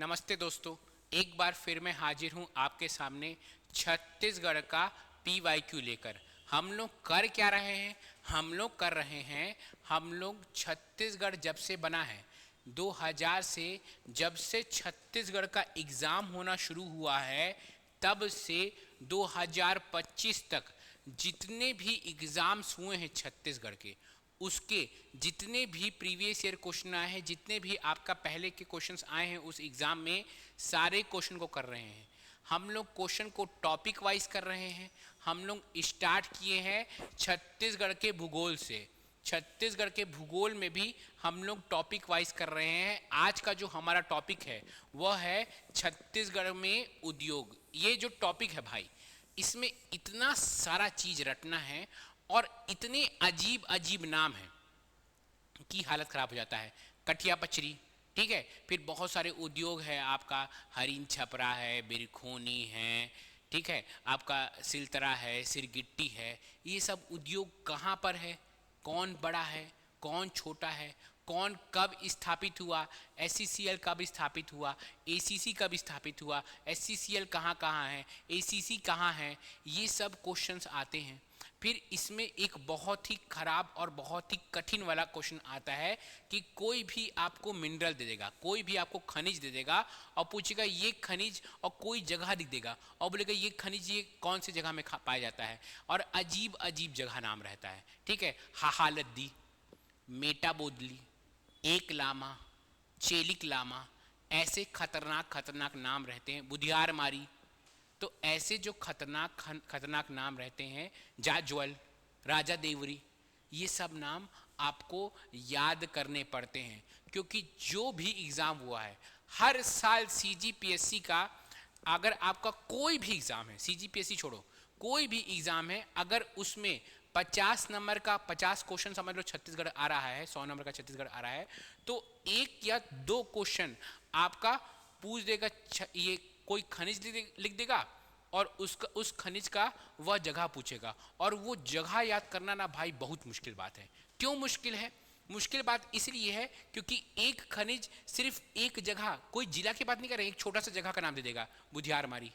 नमस्ते दोस्तों, एक बार फिर मैं हाजिर हूँ आपके सामने छत्तीसगढ़ का PYQ लेकर। हम लोग कर क्या रहे हैं? हम लोग छत्तीसगढ़ जब से बना है 2000 से, जब से छत्तीसगढ़ का एग्ज़ाम होना शुरू हुआ है तब से 2025 तक जितने भी एग्ज़ाम्स हुए हैं छत्तीसगढ़ के, उसके जितने भी प्रीवियस ईयर क्वेश्चन आए हैं, जितने भी आपका पहले के क्वेश्चंस आए हैं उस एग्ज़ाम में, सारे क्वेश्चन को कर रहे हैं। हम लोग क्वेश्चन को टॉपिक वाइज कर रहे हैं। हम लोग स्टार्ट किए हैं छत्तीसगढ़ के भूगोल से। छत्तीसगढ़ के भूगोल में भी हम लोग टॉपिक वाइज कर रहे हैं। आज का जो हमारा टॉपिक है वह है छत्तीसगढ़ में उद्योग। ये जो टॉपिक है भाई, इसमें इतना सारा चीज़ रटना है और इतने अजीब अजीब नाम हैं कि हालत ख़राब हो जाता है। कठिया पचरी, ठीक है, फिर बहुत सारे उद्योग है आपका, हरिन छपरा है, बिरखोनी है, ठीक है, आपका सिलतरा है, सिरगिट्टी है। ये सब उद्योग कहाँ पर है, कौन बड़ा है, कौन छोटा है, कौन कब स्थापित हुआ, SCCL कब स्थापित हुआ, ACC कब स्थापित हुआ, SCCL कहाँ कहाँ है, ACC कहाँ है, ये सब क्वेश्चंस आते हैं। फिर इसमें एक बहुत ही खराब और बहुत ही कठिन वाला क्वेश्चन आता है कि कोई भी आपको मिनरल दे देगा, कोई भी आपको खनिज दे देगा और पूछेगा ये खनिज, और कोई जगह लिख देगा और बोलेगा ये खनिज ये कौन सी जगह में पाया जाता है, और अजीब अजीब जगह नाम रहता है, ठीक है। हाहालद्दी, मेटाबोदली, एक लामा, चेलिक लामा, ऐसे खतरनाक खतरनाक नाम रहते हैं। बुधियार मारी, तो ऐसे जो खतरनाक नाम रहते हैं, जाज्वल, राजा देवरी, ये सब नाम आपको याद करने पड़ते हैं, क्योंकि जो भी एग्ज़ाम हुआ है हर साल CGPSC का, अगर आपका कोई भी एग्ज़ाम है, CGPSC छोड़ो, कोई भी एग्ज़ाम है, अगर उसमें 50 नंबर का 50 क्वेश्चन समझ लो छत्तीसगढ़ आ रहा है, 100 नंबर का छत्तीसगढ़ आ रहा है, तो एक या दो क्वेश्चन आपका पूछ देगा, ये कोई खनिज लिख देगा और उस खनिज का वह जगह पूछेगा, और वो जगह याद करना ना भाई बहुत मुश्किल बात है। क्यों मुश्किल है? मुश्किल बात इसलिए है क्योंकि एक खनिज सिर्फ एक जगह, कोई जिला की बात नहीं कर रहे, एक छोटा सा जगह का नाम दे देगा, बुधियारमारी,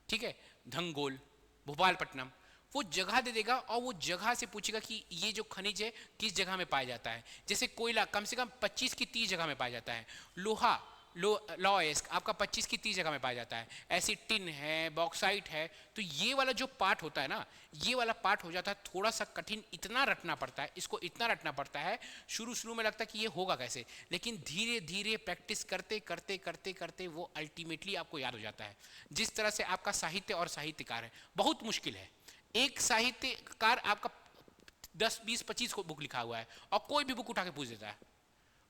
ठीक है, धंगोल, भोपालपट्टनम, वो जगह दे देगा और वो जगह से पूछेगा कि ये जो खनिज है किस जगह में पाया जाता है। जैसे कोयला कम से कम 25 की 30 जगह में पाया जाता है, लोहा लॉयस्क आपका 25 की 30 जगह में पाया जाता है, ऐसी टिन है, बॉक्साइट है। तो ये वाला जो पार्ट होता है ना, ये वाला पार्ट हो जाता है थोड़ा सा कठिन, इतना रटना पड़ता है, इसको इतना रटना पड़ता है, शुरू में लगता है कि ये होगा कैसे, लेकिन धीरे धीरे प्रैक्टिस करते करते करते करते वो अल्टीमेटली आपको याद हो जाता है। जिस तरह से आपका साहित्य और साहित्यकार है, बहुत मुश्किल है। एक साहित्यकार आपका 10 20 25 को बुक लिखा हुआ है और कोई भी बुक उठा के पूछ देता है,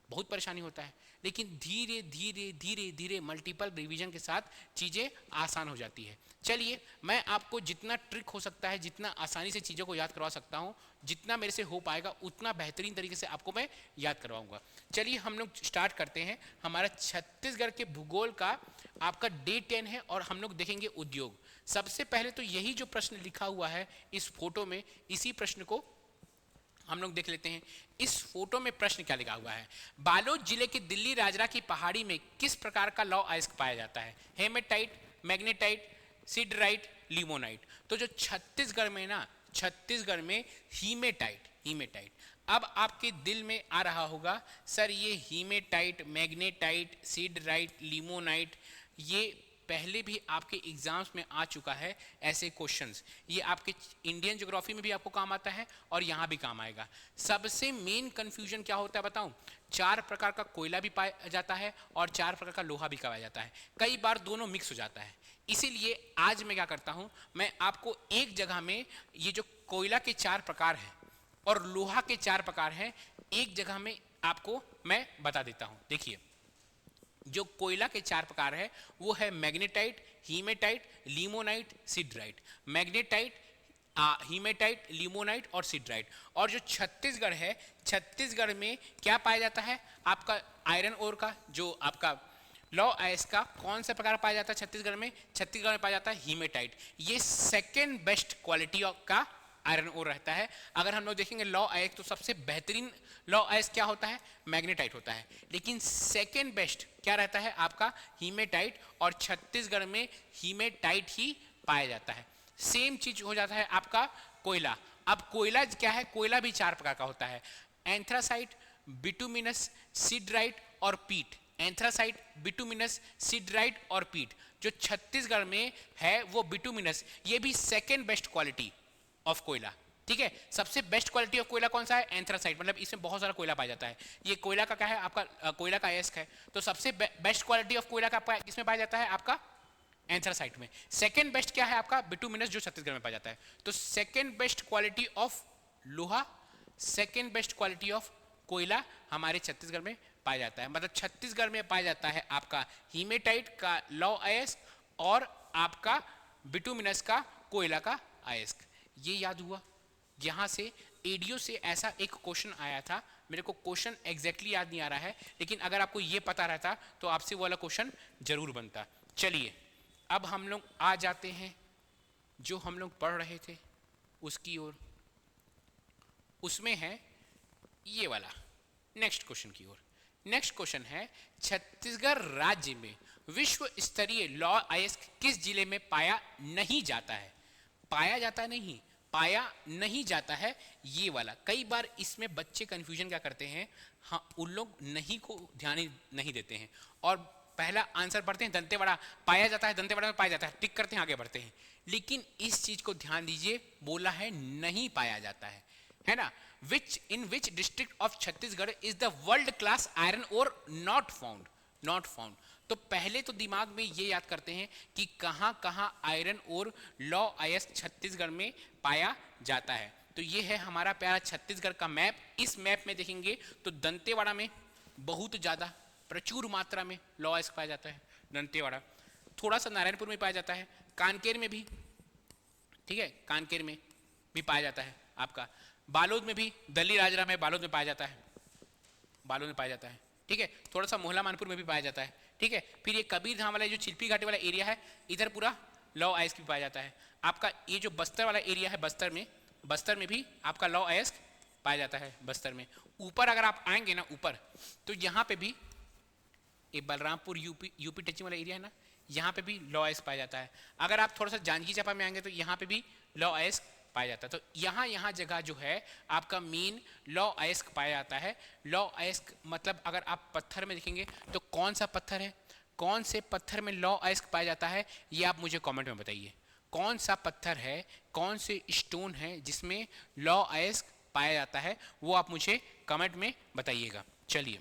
बहुत परेशानी होता है। लेकिन धीरे धीरे धीरे धीरे मल्टीपल रिवीजन के साथ चीज़ें आसान हो जाती है। चलिए, मैं आपको जितना ट्रिक हो सकता है, जितना आसानी से चीज़ों को याद करवा सकता हूँ, जितना मेरे से हो पाएगा उतना बेहतरीन तरीके से आपको मैं याद करवाऊंगा। चलिए हम लोग स्टार्ट करते हैं। हमारा छत्तीसगढ़ के भूगोल का आपका डे 10 है और हम लोग देखेंगे उद्योग। सबसे पहले तो यही जो प्रश्न लिखा हुआ है इस फोटो में, इसी प्रश्न को हम लोग देख लेते हैं। इस फोटो में प्रश्न क्या लिखा हुआ है? बालोद जिले के दिल्ली राजरा की पहाड़ी में किस प्रकार का लौह अयस्क पाया जाता है? Hematite, magnetite, siderite, limonite. तो जो छत्तीसगढ़ में ना, छत्तीसगढ़ में हीमेटाइट। अब आपके दिल में आ रहा होगा सर ये हीमेटाइट, मैग्नेटाइट, सिडराइट, लिमोनाइट, ये पहले भी आपके एग्जाम्स में आ चुका है ऐसे क्वेश्चंस। ये आपके इंडियन ज्योग्राफी में भी आपको काम आता है और यहाँ भी काम आएगा। सबसे मेन कंफ्यूजन क्या होता है बताऊं? 4 प्रकार का कोयला भी पाया जाता है और 4 प्रकार का लोहा भी पाया जाता है, कई बार दोनों मिक्स हो जाता है। इसीलिए आज मैं क्या करता हूं, मैं आपको एक जगह में ये जो कोयला के 4 प्रकार हैं और लोहा के 4 प्रकार हैं, एक जगह में आपको मैं बता देता हूं। देखिए, जो कोयला के 4 प्रकार है वो है magnetite, hematite, limonite, siderite. Magnetite, hematite, limonite और सिडराइट। और जो छत्तीसगढ़ है, छत्तीसगढ़ में क्या पाया जाता है? आपका आयरन ओर का, जो आपका लौह अयस्क का कौन सा प्रकार पाया जाता है छत्तीसगढ़ में? छत्तीसगढ़ में पाया जाता है हीमेटाइट। ये सेकेंड बेस्ट क्वालिटी का आयरन ओर रहता है। अगर हम लोग देखेंगे लौ अयस्क तो सबसे बेहतरीन लौ अयस्क क्या होता है, मैग्नेटाइट होता है। लेकिन सेकेंड बेस्ट क्या रहता है आपका, हीमेटाइट, और छत्तीसगढ़ में हीमेटाइट ही पाया जाता है। सेम चीज हो जाता है आपका कोयला। अब कोयला क्या है, कोयला भी 4 प्रकार का होता है, एंथ्रासाइट, बिटुमिनस, सिडराइट और पीट। एंथ्रासाइट, बिटुमिनस, सिडराइट और पीट। जो छत्तीसगढ़ में है वो बिटुमिनस, ये भी सेकेंड बेस्ट क्वालिटी ऑफ कोयला। ठीक है, सबसे बेस्ट क्वालिटी ऑफ कोयला कौन सा है, एंथ्रासाइट, मतलब इसमें बहुत सारा कोयला पाया जाता है। ये कोयला का क्या है आपका, कोयला का अयस्क है। तो सबसे बेस्ट क्वालिटी ऑफ कोयला का किसमें पाया जाता है आपका, एंथ्रासाइट में। सेकेंड बेस्ट क्या है आपका, बिटुमिनस, जो छत्तीसगढ़ में पाया जाता है। तो सेकेंड बेस्ट क्वालिटी ऑफ लोहा, सेकेंड बेस्ट क्वालिटी ऑफ कोयला हमारे छत्तीसगढ़ में पाया जाता है। मतलब छत्तीसगढ़ में पाया जाता है आपका हीमेटाइट का लौ अयस्क और आपका बिटुमिनस का कोयला का अयस्क। ये याद हुआ। यहां से एडीओ से ऐसा एक क्वेश्चन आया था, मेरे को क्वेश्चन एग्जैक्टली याद नहीं आ रहा है, लेकिन अगर आपको ये पता रहता तो आपसे वो वाला क्वेश्चन जरूर बनता। चलिए अब हम लोग आ जाते हैं जो हम लोग पढ़ रहे थे उसकी ओर। उसमें है ये वाला नेक्स्ट क्वेश्चन की ओर। नेक्स्ट क्वेश्चन है, छत्तीसगढ़ राज्य में विश्व स्तरीय लौ अयस्क किस जिले में पाया नहीं जाता है। पाया जाता नहीं, पाया नहीं जाता है, ये वाला। कई बार इसमें बच्चे कंफ्यूजन क्या करते हैं, हाँ उन लोग नहीं को ध्यान नहीं देते हैं और पहला आंसर पढ़ते हैं दंतेवाड़ा पाया जाता है, दंतेवाड़ा में पाया जाता है, टिक करते हैं, आगे बढ़ते हैं। लेकिन इस चीज को ध्यान दीजिए, बोला है नहीं पाया जाता है ना। in which district of Chhattisgarh is the world class iron ore not found। तो पहले तो दिमाग में ये याद करते हैं कि कहां कहां आयरन और लौ अयस्क छत्तीसगढ़ में पाया जाता है। तो ये है हमारा प्यारा छत्तीसगढ़ का मैप। इस मैप में देखेंगे तो दंतेवाड़ा में बहुत ज्यादा प्रचुर मात्रा में लौ अयस्क पाया जाता है, दंतेवाड़ा। थोड़ा सा नारायणपुर में पाया जाता है, कानकेर में भी, ठीक है, कानकेर में भी पाया जाता है आपका। बालोद में भी, दल्ली राजरा में बालोद में पाया जाता है, बालोद में पाया जाता है, ठीक है। थोड़ा सा मोहला मानपुर में भी पाया जाता है, ठीक है। फिर ये कबीर धाम वाला जो चिल्पी घाटी वाला एरिया है, इधर पूरा लौ अयस्क भी पाया जाता है। आपका ये जो बस्तर वाला एरिया है, बस्तर में भी आपका लौ अयस्क पाया जाता है, बस्तर में। ऊपर अगर आप आएंगे ना ऊपर, तो यहाँ पे भी ये बलरामपुर यूपी टचिंग वाला एरिया है ना, यहाँ पे भी लौ अयस्क पाया जाता है। अगर आप थोड़ा सा जांजगीर चांपा में आएंगे तो यहाँ पे भी लौ अयस्क पाया जाता है। तो यहाँ जगह जो है आपका मेन लौ अयस्क पाया जाता है। लौ अयस्क मतलब अगर आप पत्थर में देखेंगे तो कौन सा पत्थर है, कौन से पत्थर में लौ अयस्क पाया जाता है, ये आप मुझे कमेंट में बताइए। कौन सा पत्थर है, कौन से स्टोन है जिसमें लौ अयस्क पाया जाता है, वो आप मुझे कमेंट में बताइएगा। चलिए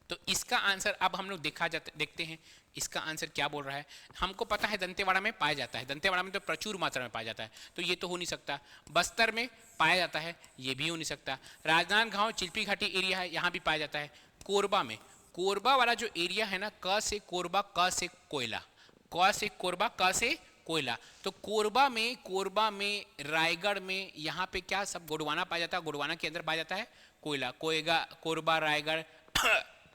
तो इसका आंसर अब हम लोग देखते हैं इसका आंसर क्या बोल रहा है। हमको पता है दंतेवाड़ा में पाया जाता है, दंतेवाड़ा में तो प्रचुर मात्रा में पाया जाता है, तो ये तो हो नहीं सकता। बस्तर में पाया जाता है, ये भी हो नहीं सकता। राजनांदगांव चिल्पी घाटी एरिया है, यहाँ भी पाया जाता है। कोरबा में, कोरबा वाला जो एरिया है ना, क से कोरबा, क से कोयला, क से कोरबा, क से कोयला। तो कोरबा में रायगढ़ में यहाँ पे क्या सब गोडवाना पाया जाता है, गोडवाना के अंदर पाया जाता है कोयला। कोरबा, रायगढ़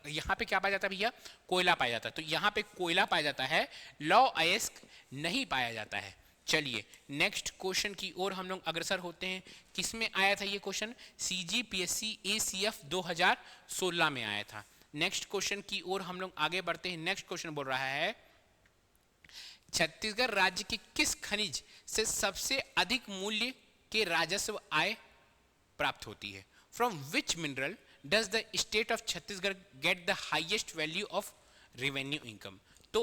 यहाँ पे क्या पाया जाता है भैया, कोयला पाया जाता है। तो यहाँ पे कोयला पाया जाता है, लौ अयस्क नहीं पाया जाता है। चलिए नेक्स्ट क्वेश्चन की ओर हम लोग अग्रसर होते हैं। किसमें आया था ये क्वेश्चन, CGPSC ACF 2016 में आया था। नेक्स्ट क्वेश्चन की ओर हम लोग आगे बढ़ते हैं। नेक्स्ट क्वेश्चन बोल रहा है, छत्तीसगढ़ राज्य के किस खनिज से सबसे अधिक मूल्य के राजस्व आय प्राप्त होती है। From which mineral does the state of Chhattisgarh get the highest value of revenue income. तो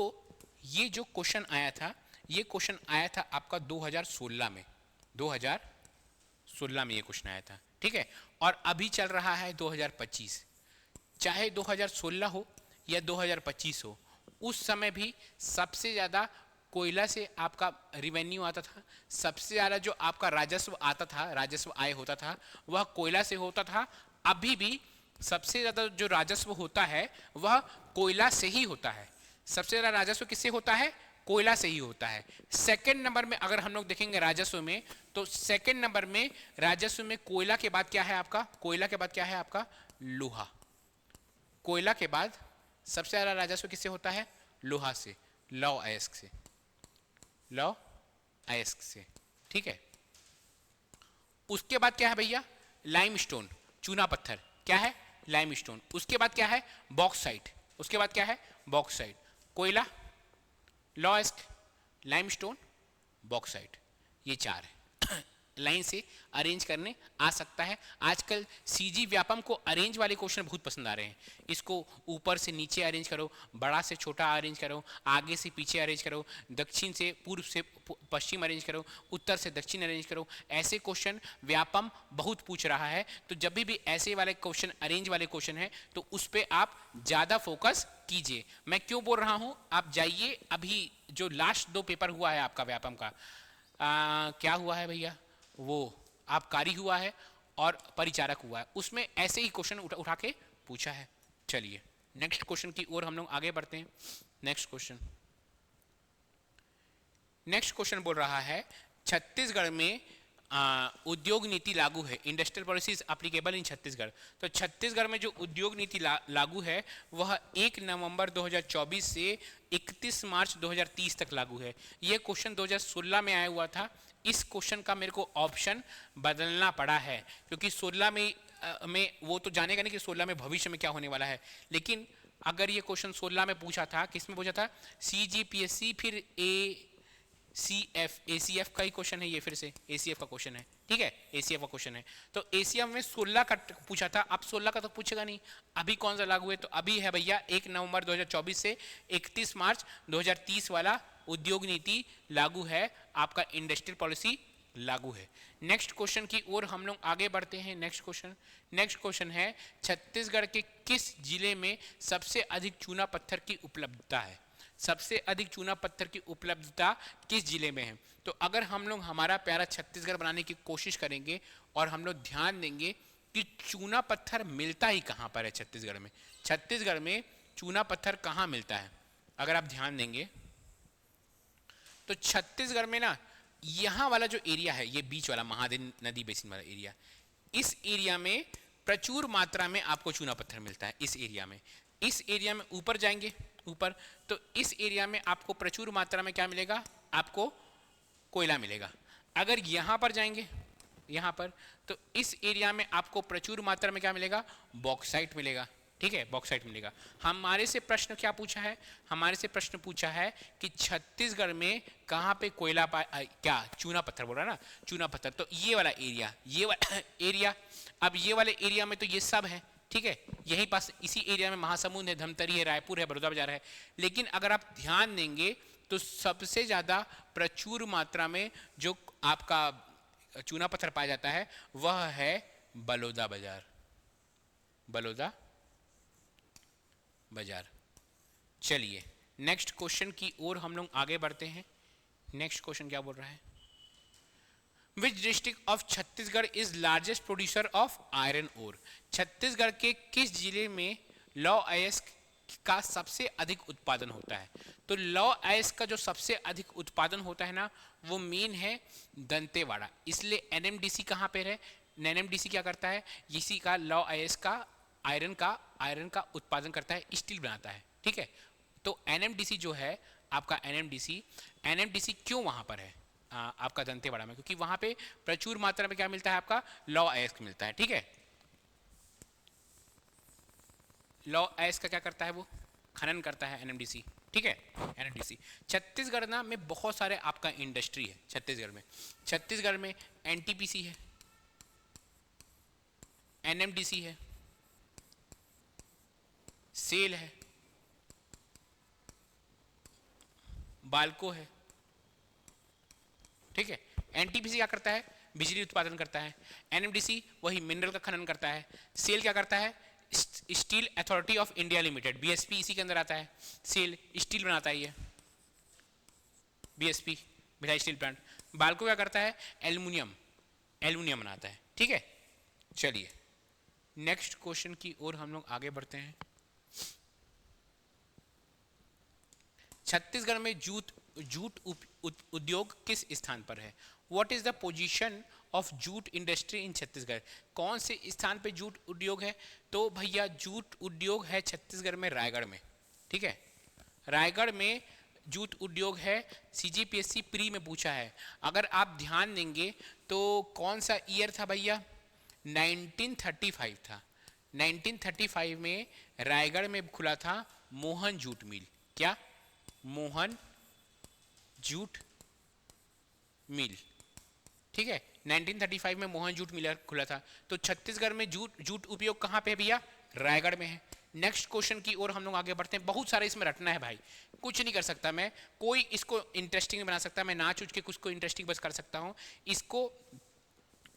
ये जो क्वेश्चन आया था, ये क्वेश्चन आया था आपका 2016 में, 2016 में ये क्वेश्चन आया था, ठीक है। और अभी चल रहा है 2025। चाहे 2016 हो या 2025 हो, उस समय भी सबसे ज़्यादा कोयला से आपका रिवेन्यू आता था, सबसे ज़्यादा जो आपका राजस्व आता था, राजस्व आय होता था, वह कोयला से होता था। अभी भी सबसे ज़्यादा जो राजस्व होता है वह कोयला से ही होता है। सबसे ज़्यादा राजस्व किससे होता है, कोयला से ही होता है। सेकंड नंबर में अगर हम लोग देखेंगे राजस्व में, तो सेकंड नंबर में राजस्व में कोयला के बाद क्या है आपका, कोयला के बाद क्या है आपका, लोहा। कोयला के बाद सबसे ज़्यादा राजस्व किससे होता है, लोहा से, लौ अयस्क से, लौ अयस्क से, ठीक है। उसके बाद क्या है भैया, लाइमस्टोन, चूना पत्थर, क्या है, लाइमस्टोन। उसके बाद क्या है, बॉक्साइट, उसके बाद क्या है, बॉक्साइट, कोयला, लॉस्क, लाइमस्टोन, बॉक्साइट, ये चार है। लाइन से अरेंज करने आ सकता है। आजकल सीजी व्यापम को अरेंज वाले क्वेश्चन बहुत पसंद आ रहे हैं। इसको ऊपर से नीचे अरेंज करो, बड़ा से छोटा अरेंज करो, आगे से पीछे अरेंज करो, दक्षिण से पूर्व से पश्चिम अरेंज करो, उत्तर से दक्षिण अरेंज करो। ऐसे क्वेश्चन व्यापम बहुत पूछ रहा है। तो जब भी ऐसे वाले क्वेश्चन, अरेंज वाले क्वेश्चन है, तो उस पर आप ज़्यादा फोकस कीजिए। मैं क्यों बोल रहा हूँ, आप जाइए, अभी जो लास्ट 2 पेपर हुआ है आपका व्यापम का, क्या हुआ है भैया, वो आबकारी हुआ है और परिचारक हुआ है, उसमें ऐसे ही क्वेश्चन उठा के पूछा है। चलिए नेक्स्ट क्वेश्चन की ओर हम लोग आगे बढ़ते हैं। नेक्स्ट क्वेश्चन बोल रहा है, छत्तीसगढ़ में उद्योग नीति लागू है, industrial policies applicable in Chhattisgarh. तो छत्तीसगढ़ में जो उद्योग नीति लागू है वह 1 नवंबर 2024 से 31 मार्च 2030 तक लागू है। यह क्वेश्चन 2016 में आया हुआ था। इस क्वेश्चन का मेरे को ऑप्शन बदलना पड़ा है, क्योंकि 16 में वो तो जानेगा नहीं कि 16 में भविष्य में क्या होने वाला है। लेकिन अगर ये क्वेश्चन 16 में पूछा था, किस में पूछा था, CGPSC, फिर ACF का ही क्वेश्चन है ये, फिर से ACF का क्वेश्चन है, ठीक है, ACF का क्वेश्चन है। तो ACF में 16 का पूछा था, अब 16 का तो पूछेगा नहीं। अभी कौन सा लागू है, तो अभी है भैया 1 नवंबर 2024 से 31 मार्च 2030 वाला उद्योग नीति लागू है, आपका इंडस्ट्रियल पॉलिसी लागू है। नेक्स्ट क्वेश्चन की ओर हम लोग आगे बढ़ते हैं। नेक्स्ट क्वेश्चन है, छत्तीसगढ़ के किस जिले में सबसे अधिक चूना पत्थर की उपलब्धता है? सबसे अधिक चूना पत्थर की उपलब्धता किस जिले में है? तो अगर हम लोग हमारा प्यारा छत्तीसगढ़ बनाने की कोशिश करेंगे और हम लोग ध्यान देंगे कि चूना पत्थर मिलता ही कहाँ पर है छत्तीसगढ़ में, छत्तीसगढ़ में चूना पत्थर कहाँ मिलता है, अगर आप ध्यान देंगे तो छत्तीसगढ़ में ना, यहाँ वाला जो एरिया है, ये बीच वाला महादेव नदी बेसिन वाला एरिया, इस एरिया में प्रचुर मात्रा में आपको चूना पत्थर मिलता है। इस एरिया में ऊपर जाएंगे, ऊपर, तो इस एरिया में आपको प्रचुर मात्रा में क्या मिलेगा, आपको कोयला मिलेगा। अगर यहाँ पर जाएंगे, यहाँ पर, तो इस एरिया में आपको प्रचुर मात्रा में क्या मिलेगा, बॉक्साइट मिलेगा, ठीक है, बॉक्साइट मिलेगा। हमारे से प्रश्न क्या पूछा है, हमारे से प्रश्न पूछा है कि छत्तीसगढ़ में कहाँ पे कोयला क्या चूना पत्थर बोल रहा है ना, चूना पत्थर। तो ये वाला एरिया, ये वाला एरिया, अब ये वाले एरिया में तो ये सब है, ठीक है, यही पास इसी एरिया में महासमुंद है, धमतरी है, रायपुर है, बड़ौदा बाजार है। लेकिन अगर आप ध्यान देंगे तो सबसे ज़्यादा प्रचुर मात्रा में जो आपका चूना पत्थर पाया जाता है वह है बलौदा बाजार, बलौदा बाजार। चलिए नेक्स्ट क्वेश्चन की ओर हम लोग आगे बढ़ते हैं। नेक्स्ट क्वेश्चन क्या बोल रहा है, which district of Chhattisgarh is largest producer of iron ore? Chhattisgarh के किस जिले में लौ अयस्क का सबसे अधिक उत्पादन होता है? तो लौ अयस्क का जो सबसे अधिक उत्पादन होता है ना, वो मेन है दंतेवाड़ा। इसलिए NMDC कहाँ पे है, NMDC क्या करता है, इसी का लौ अयस्क का आयरन का उत्पादन करता है, स्टील बनाता है, ठीक है। तो NMDC जो है आपका, NMDC क्यों वहाँ पर है आपका दंतेवाड़ा में? क्योंकि वहाँ पे प्रचुर मात्रा में क्या मिलता है, आपका लौ अयस्क मिलता है, ठीक है। लौ अयस्क का क्या करता है, वो खनन करता है NMDC, ठीक है, NMDC। छत्तीसगढ़ ना में बहुत सारे आपका इंडस्ट्री है छत्तीसगढ़ में NTPC है, NMDC है, सेल है, बाल्को है, ठीक है। NTPC क्या करता है, बिजली उत्पादन करता है, NMDC वही मिनरल का खनन करता है, सेल क्या करता है, steel authority of India limited, BSP इसी के अंदर आता है। सेल स्टील बनाता है, ये BSP Bhilai steel plant. Balco क्या करता है, एल्युमिनियम बनाता है, ठीक है। चलिए नेक्स्ट क्वेश्चन की ओर हम लोग आगे बढ़ते हैं। छत्तीसगढ़ में जूट उद्योग किस स्थान पर है? What is the position of jute industry in Chhattisgarh? कौन से स्थान पे जूट उद्योग है? तो भैया जूट उद्योग है छत्तीसगढ़ में रायगढ़ में, ठीक है। रायगढ़ में जूट उद्योग है, सीजीपीएससी प्री में पूछा है। अगर आप ध्यान देंगे तो कौन सा ईयर था भैया, 1935 था। 1935 में रायगढ़ में खुला था मोहन जूट मिल। क्या? मोहन जूट मिल, ठीक है। 1935 में मोहन जूट मिल खुला था। तो छत्तीसगढ़ में जूट उपयोग कहाँ पे है भैया? रायगढ़ में है। नेक्स्ट क्वेश्चन की ओर हम लोग आगे बढ़ते हैं। बहुत सारे इसमें रटना है भाई, कुछ नहीं कर सकता मैं, कोई इसको इंटरेस्टिंग बना सकता है, मैं नाच उच के कुछ को इंटरेस्टिंग बस कर सकता हूँ इसको।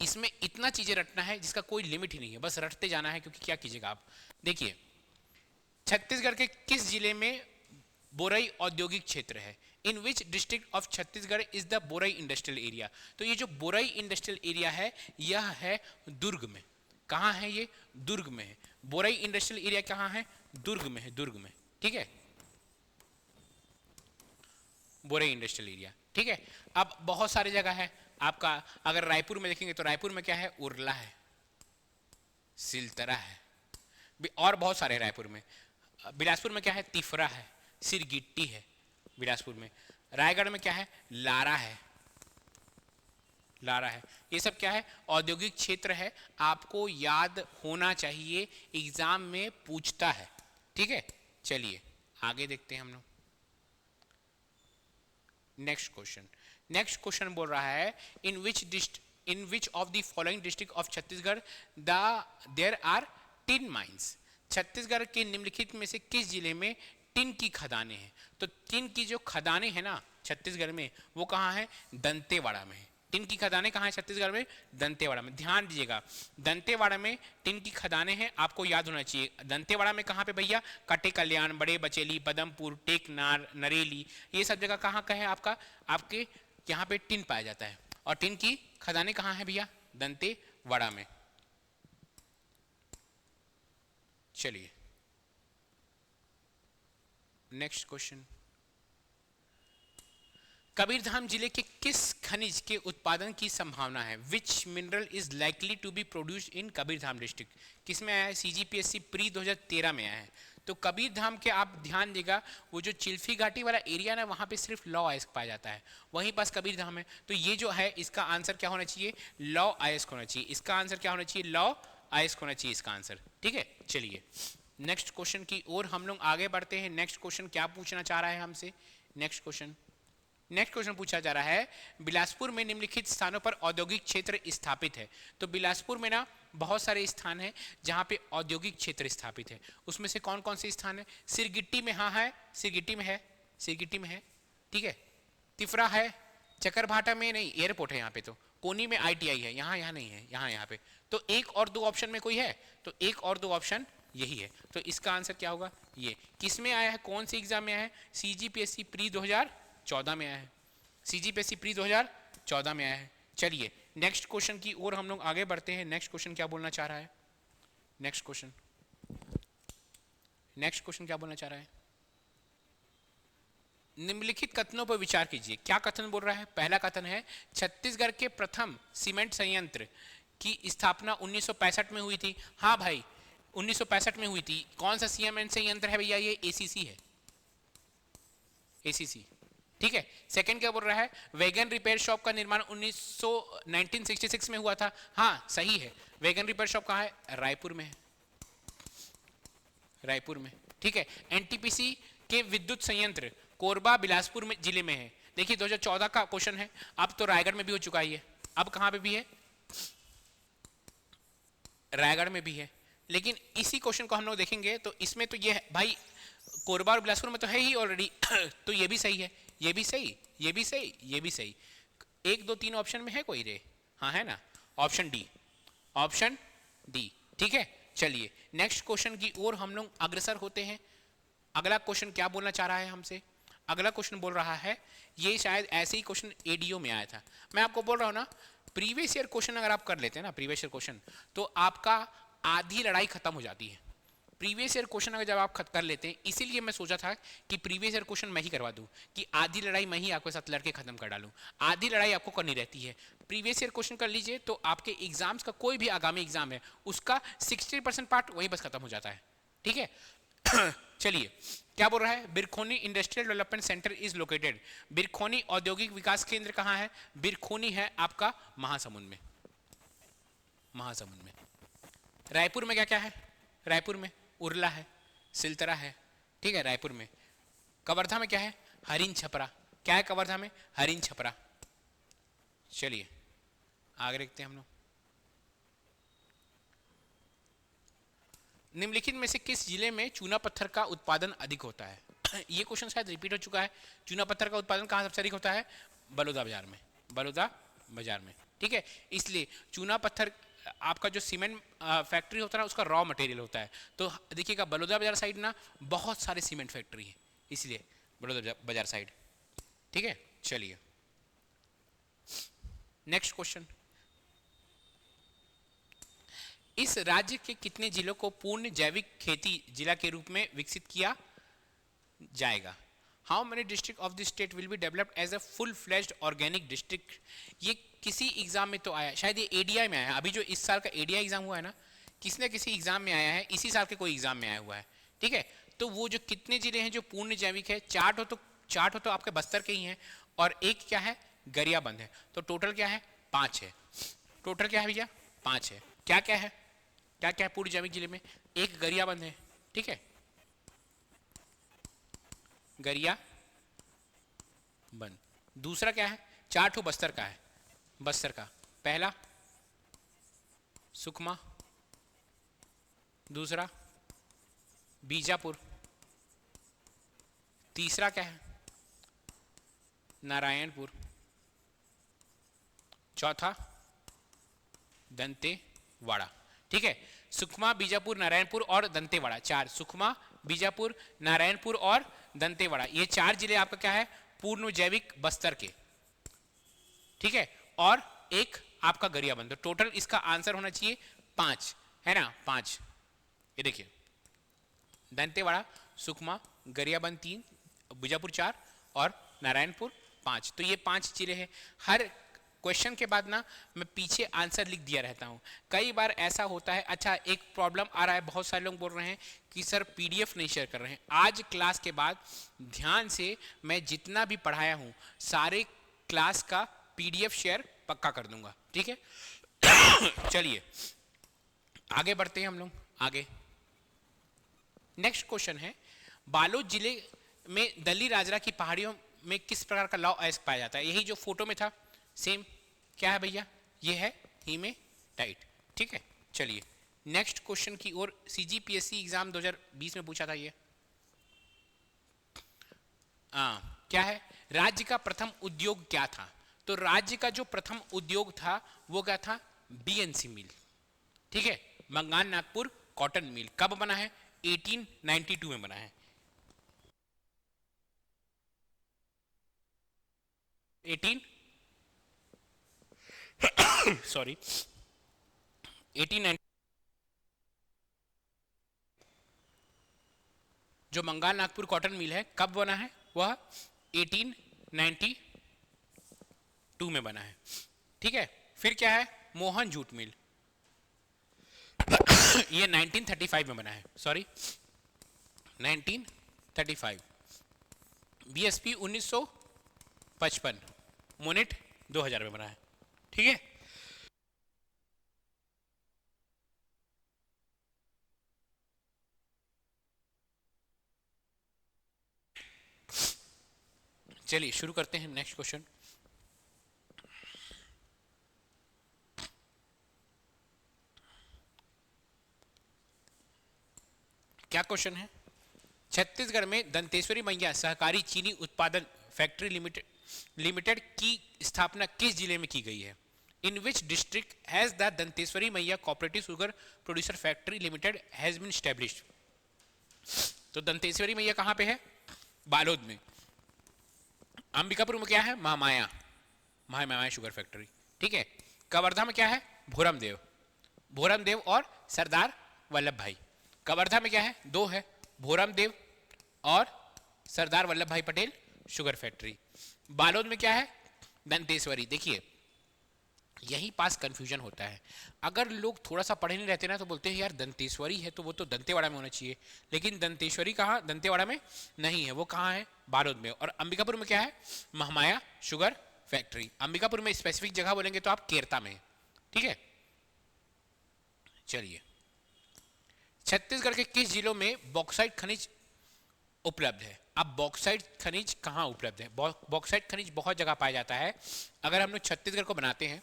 इसमें इतना चीजें रटना है जिसका कोई लिमिट ही नहीं है, बस रटते जाना है, क्योंकि क्या कीजिएगा आप देखिए, छत्तीसगढ़ के किस जिले में बोरई औद्योगिक क्षेत्र है? In which district of Chhattisgarh is the Borai industrial area? तो ये जो बोरई इंडस्ट्रियल एरिया है यह है दुर्ग में। कहाँ है ये? दुर्ग में है। बोरई इंडस्ट्रियल एरिया कहाँ है? दुर्ग में है, दुर्ग में, ठीक है, बोरई इंडस्ट्रियल एरिया, ठीक है। अब बहुत सारी जगह है आपका, अगर रायपुर में देखेंगे तो रायपुर में क्या है? उरला है, सिलतरा है, और बहुत सारे हैं रायपुर में। बिलासपुर में क्या है? तिफरा है, सिरगिट्टी है बिलासपुर में। रायगढ़ में क्या है? लारा है, लारा है। ये सब क्या है? औद्योगिक क्षेत्र है, आपको याद होना चाहिए, एग्जाम में पूछता है, ठीक है। चलिए आगे देखते हैं हम लोग। नेक्स्ट क्वेश्चन बोल रहा है in which of the following district of Chhattisgarh there are tin mines? Chhattisgarh के निम्नलिखित में से किस जिले में टिन की खदानें हैं? तो टिन की जो खदानें हैं ना छत्तीसगढ़ में, वो कहाँ है? दंतेवाड़ा में है। टिन की खदानें कहाँ है छत्तीसगढ़ में? दंतेवाड़ा में। ध्यान दीजिएगा, दंतेवाड़ा में टिन की खदानें हैं, आपको याद होना चाहिए। दंतेवाड़ा में कहाँ पे भैया? कटे कल्याण, बड़े बचेली, पदमपुर, टेकनार, नरेली, ये सब जगह कहाँ का है आपका? आपके यहाँ पे टिन पाया जाता है। और टिन की खदानें कहाँ है भैया? दंतेवाड़ा में। चलिए नेक्स्ट क्वेश्चन, कबीरधाम जिले के किस खनिज के उत्पादन की संभावना है? Which mineral is likely to be produced in Kabirdham district? किसमें आया है? सीजीपीएससी प्री 2013 में आया है। तो कबीरधाम के आप ध्यान देगा, वो जो चिल्फी घाटी वाला एरिया ना, वहाँ पे सिर्फ लौ अयस्क पाया जाता है, वहीं पास कबीरधाम है। तो ये जो है इसका आंसर क्या होना चाहिए? लौ अयस्क होना चाहिए। इसका आंसर क्या होना चाहिए? लौ अयस्क होना चाहिए इसका आंसर, ठीक है। चलिए नेक्स्ट क्वेश्चन की ओर हम लोग आगे बढ़ते हैं। नेक्स्ट क्वेश्चन क्या पूछना चाह रहा है हमसे? नेक्स्ट क्वेश्चन पूछा जा रहा है, बिलासपुर में निम्नलिखित स्थानों पर औद्योगिक क्षेत्र स्थापित है। तो बिलासपुर में ना बहुत सारे स्थान हैं जहां पे औद्योगिक क्षेत्र स्थापित है। उसमें से कौन कौन से स्थान है? सिरगिट्टी में, हाँ है, सिरगिट्टी में है, सिरगिट्टी में है, ठीक है। तिफरा है, चकरभाटा में नहीं, एयरपोर्ट है यहाँ पे। तो कोनी में आईटीआई है, यहाँ नहीं है, यहाँ पे। तो एक और दो ऑप्शन में कोई है? तो एक और दो ऑप्शन यही है। तो इसका आंसर क्या होगा? ये किस में आया है? कौन से एग्जाम में आया है? सीजीपीएससी प्री 2014 में आया है। सीजीपीएससी प्री 2014 में आया है। चलिए नेक्स्ट क्वेश्चन की ओर हम लोग आगे बढ़ते हैं। नेक्स्ट क्वेश्चन क्या बोलना चाह रहा है? नेक्स्ट क्वेश्चन क्या बोलना चाह रहा है? निम्नलिखित कथनों पर विचार कीजिए। क्या कथन बोल रहा है? पहला कथन है छत्तीसगढ़ के प्रथम सीमेंट संयंत्र की स्थापना 1965 में हुई थी। हाँ भाई, 1965 में हुई थी। कौन सा सीमेंट संयंत्र है भैया? ये एसीसी है, एसीसी, ठीक है। सेकंड क्या बोल रहा है? वैगन रिपेयर शॉप का निर्माण 1966 में हुआ था। हाँ सही है। वैगन रिपेयर शॉप कहाँ है? रायपुर में है, रायपुर में, ठीक है। एनटीपीसी के विद्युत संयंत्र कोरबा बिलासपुर में जिले में है। देखिए 2014 का क्वेश्चन है, अब तो रायगढ़ में भी हो चुका है। अब कहाँ पे भी है? रायगढ़ में भी है। लेकिन इसी क्वेश्चन को हम लोग देखेंगे तो इसमें तो ये है भाई, कोरबा और बिलासपुर में तो है ही ऑलरेडी तो ये भी सही है, ये भी सही, ये भी सही, ये भी सही। 1 2 3 ऑप्शन में है कोई रे? हाँ है ना, ऑप्शन डी, ऑप्शन डी, ठीक है। चलिए नेक्स्ट क्वेश्चन की ओर हम लोग अग्रसर होते हैं। अगला क्वेश्चन क्या बोलना चाह रहा है हमसे? अगला क्वेश्चन बोल रहा है, ये शायद ऐसे ही क्वेश्चन एडीओ में आया था। मैं आपको बोल रहा हूँ ना, प्रीवियस ईयर क्वेश्चन अगर आप कर लेते हैं ना, प्रीवियस ईयर क्वेश्चन, तो आपका आधी लड़ाई खत्म हो जाती है। प्रीवियस ईयर क्वेश्चन अगर जब आप कर लेते हैं, इसीलिए मैं सोचा था कि प्रीवियस ईयर क्वेश्चन मैं ही करवा दूं, कि आधी लड़ाई मैं ही आपके साथ लड़के खत्म कर डालूं। आधी लड़ाई आपको करनी रहती है। प्रीवियस ईयर क्वेश्चन कर लीजिए तो आपके एग्जाम्स का कोई भी आगामी एग्जाम है उसका 60% पार्ट वही बस खत्म हो जाता है, ठीक है। चलिए क्या बोल रहा है? Birkhoni industrial development centre is located. Birkhoni औद्योगिक विकास केंद्र कहाँ है? बिरखोनी है आपका महासमुंद में, महासमुंद में। रायपुर में क्या क्या है? रायपुर में उरला है, सिलतरा है, ठीक है, रायपुर में। कवर्धा में क्या है? हरिन छपरा। क्या है कवर्धा में? हरिन छपरा। चलिए आगे देखते हैं हम लोग। निम्नलिखित में से किस जिले में चूना पत्थर का उत्पादन अधिक होता है? ये क्वेश्चन शायद रिपीट हो चुका है। चूना पत्थर का उत्पादन कहाँ सबसे अधिक होता है? बलौदा बाजार में, बलौदा बाजार में, ठीक है। इसलिए चूना पत्थर आपका जो सीमेंट फैक्ट्री होता है ना, उसका रॉ मटेरियल होता है। तो देखिएगा बलौदा बाजार साइड ना बहुत सारे सीमेंट फैक्ट्री है, इसलिए बलौदा बाजार साइड, ठीक है। चलिए नेक्स्ट क्वेश्चन। इस राज्य के कितने जिलों को पूर्ण जैविक खेती जिला के रूप में विकसित किया जाएगा? How many district of the state will be developed as a full fledged organic district? ये किसी एग्जाम में तो आया, शायद ये एडीआई में आया। अभी जो इस साल का एडीआई एग्जाम हुआ है ना, किसी न किसी एग्जाम में आया है, इसी साल के कोई एग्जाम में आया हुआ है, ठीक है। तो वो जो कितने जिले हैं जो पूर्ण जैविक है, चार हो तो आपके बस्तर के ही हैं, और एक क्या है? गरियाबंद है। तो टोटल क्या है? 5 है। टोटल क्या है भैया? 5 है। क्या क्या है? क्या क्या है पूर्ण जैविक जिले में? एक गरियाबंद है, ठीक है, गरियाबंद। दूसरा क्या है? 4 बस्तर का है, बस्तर का। पहला सुकमा, दूसरा बीजापुर, तीसरा क्या है? नारायणपुर, चौथा दंतेवाड़ा, ठीक है। सुकमा, बीजापुर, नारायणपुर और दंतेवाड़ा, 4। सुकमा, बीजापुर, नारायणपुर और दंतेवाड़ा, ये 4 जिले आपका क्या है? पूर्ण जैविक बस्तर के, ठीक है। और एक आपका गरियाबंद। टोटल इसका आंसर होना चाहिए 5, है ना? 5। ये देखिए, दंतेवाड़ा, सुकमा, गरियाबंद 3, बीजापुर 4 और नारायणपुर 5। तो ये 5 जिले हैं। हर क्वेश्चन के बाद ना मैं पीछे आंसर लिख दिया रहता हूँ। कई बार ऐसा होता है। अच्छा, एक प्रॉब्लम आ रहा है, बहुत सारे लोग बोल रहे हैं कि सर पीडीएफ नहीं शेयर कर रहे हैं। आज क्लास के बाद ध्यान से मैं जितना भी पढ़ाया हूँ सारे क्लास का पीडीएफ शेयर पक्का कर दूंगा, ठीक है। चलिए आगे बढ़ते हैं हम लोग आगे। नेक्स्ट क्वेश्चन है, बालोद जिले में दली राजरा की पहाड़ियों में किस प्रकार का लॉ अयस्क पाया जाता है? यही जो फोटो में था सेम। क्या है भैया? ये है हीमेटाइट, ठीक है। चलिए नेक्स्ट क्वेश्चन की ओर। सीजीपीएससी एग्जाम 2020 में पूछा था ये। क्या है? राज्य का प्रथम उद्योग क्या था? तो राज्य का जो प्रथम उद्योग था वो क्या था? बीएनसी मिल, ठीक है, बंगाल नागपुर कॉटन मिल। कब बना है? 1892 में बना है। 1890 जो बंगाल नागपुर कॉटन मिल है कब बना है? वह 1892 में बना है, ठीक है। फिर क्या है? मोहन जूट मिल, ये 1935 में बना है, सॉरी 1935। बीएसपी 1955, मोनेट 2000 में बना है, ठीक है। चलिए शुरू करते हैं नेक्स्ट क्वेश्चन। क्या क्वेश्चन है? छत्तीसगढ़ में दंतेश्वरी मैया सहकारी चीनी उत्पादन फैक्ट्री लिमिटेड की स्थापना किस जिले में की गई है? In which district has the Danteshwari Maiya cooperative sugar producer factory limited has been established? तो दंतेश्वरी मैया कहां पे है? बालोद में। अंबिकापुर में क्या है? महामाया, महामाया शुगर फैक्ट्री, ठीक है। कवर्धा में क्या है? भोरमदेव, भोरमदेव और सरदार वल्लभ भाई। कवर्धा में क्या है? 2 है, भोरमदेव और सरदार वल्लभ भाई पटेल शुगर फैक्ट्री। बालोद में क्या है? दंतेश्वरी। देखिए यही पास कंफ्यूजन होता है। अगर लोग थोड़ा सा पढ़े नहीं रहते ना तो बोलते हैं यार दंतेश्वरी है तो वो तो दंतेवाड़ा में होना चाहिए, लेकिन दंतेश्वरी कहाँ, दंतेवाड़ा में नहीं है, वो कहाँ है, बारोद में। और अंबिकापुर में क्या है, महामाया शुगर फैक्ट्री। अंबिकापुर में स्पेसिफिक जगह बोलेंगे तो आप केरता में, ठीक है। चलिए, छत्तीसगढ़ के किस जिलों में बॉक्साइट खनिज उपलब्ध है? अब बॉक्साइट खनिज कहाँ उपलब्ध है? बॉक्साइट खनिज बहुत जगह पाया जाता है। अगर हम लोग छत्तीसगढ़ को बनाते हैं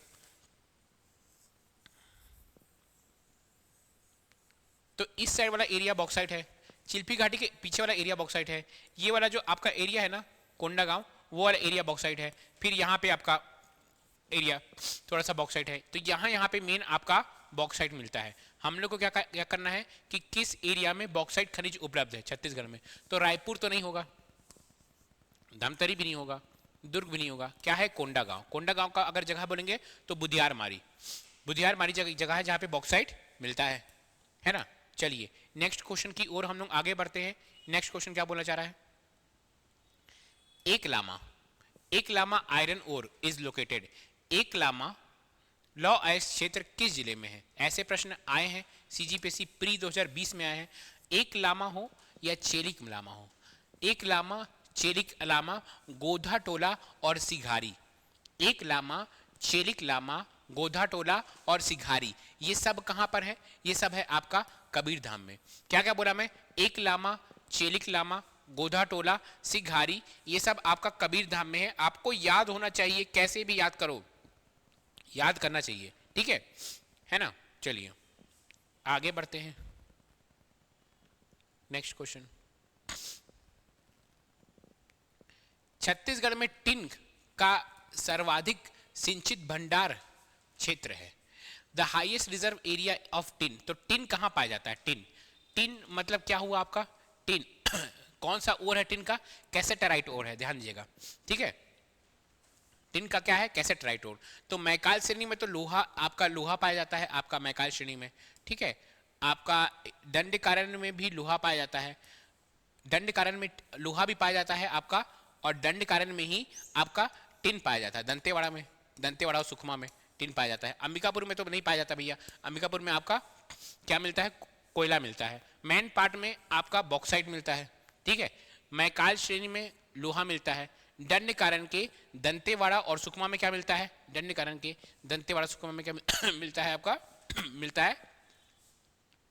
तो इस साइड वाला एरिया बॉक्साइट है, चिल्पी घाटी के पीछे वाला एरिया बॉक्साइट है, ये वाला जो आपका एरिया है ना कोंडागांव, वो वाला एरिया बॉक्साइट है, फिर यहाँ पे आपका एरिया थोड़ा सा बॉक्साइट है। तो यहाँ पे मेन आपका बॉक्साइट मिलता है। हम लोग को क्या करना है कि किस एरिया में बॉक्साइट खनिज उपलब्ध है छत्तीसगढ़ में। तो रायपुर तो नहीं होगा, धमतरी भी नहीं होगा, दुर्ग भी नहीं होगा, क्या है, कोंडागांव। कोंडागांव का अगर जगह बोलेंगे तो बुधियार मारी, बुधियार मारी जगह है जहाँ पे बॉक्साइट मिलता है ना। चलिए नेक्स्ट क्वेश्चन की ओर हम लोग आगे बढ़ते हैं। नेक्स्ट क्वेश्चन क्या बोलना चाह रहा है, एक लामा आयरन ओर इज लोकेटेड। एक लामा लौ अयस्क क्षेत्र किस जिले में है? ऐसे प्रश्न आए हैं सीजीपीएससी प्री 2020 में आए हैं। एक लामा हो या चेलिक लामा हो, एक लामा, चेलिक लामा, गोधा टोला और सिघारी। एक लामा, चेलिक लामा, गोधा टोला और सिघारी, ये सब कहां पर है? ये सब है आपका कबीर धाम में। क्या क्या बोला मैं, एक लामा, चेलिक लामा, गोधा टोला, सिघारी, ये सब आपका कबीर धाम में है। आपको याद होना चाहिए, कैसे भी याद करो, याद करना चाहिए, ठीक है ना। चलिए आगे बढ़ते हैं। नेक्स्ट क्वेश्चन, छत्तीसगढ़ में टिन का सर्वाधिक सिंचित भंडार क्षेत्र है। The highest reserve area of tin. तो टिन कहां पाया जाता है? टिन, टिन मतलब क्या हुआ आपका, टिन कौन सा ओर है टिन का? कैसेटराइट ओर है, ध्यान दीजिएगा, ठीक है। टिन का क्या है? कैसेटराइट ओर। तो मैकाल श्रेणी में तो लोहा, आपका लोहा पाया जाता है आपका मैकाल श्रेणी में, ठीक है। आपका दंड कारण में भी लोहा पाया जाता है, दंड कारण में लोहा भी पाया जाता है आपका, और दंड कारण में ही आपका टिन पाया जाता है। दंतेवाड़ा में, दंतेवाड़ा और सुकमा में टिन पाया जाता है। अंबिकापुर में तो नहीं पाया जाता भैया, अंबिकापुर में आपका क्या मिलता है, कोयला मिलता है। मेन पार्ट में आपका बॉक्साइट मिलता है, ठीक है। मैकाल श्रेणी में लोहा मिलता है। दंड कारण के दंतेवाड़ा और सुकमा में क्या मिलता है? दंड कारण के दंतेवाड़ा सुकमा में क्या मिलता है आपका मिलता है,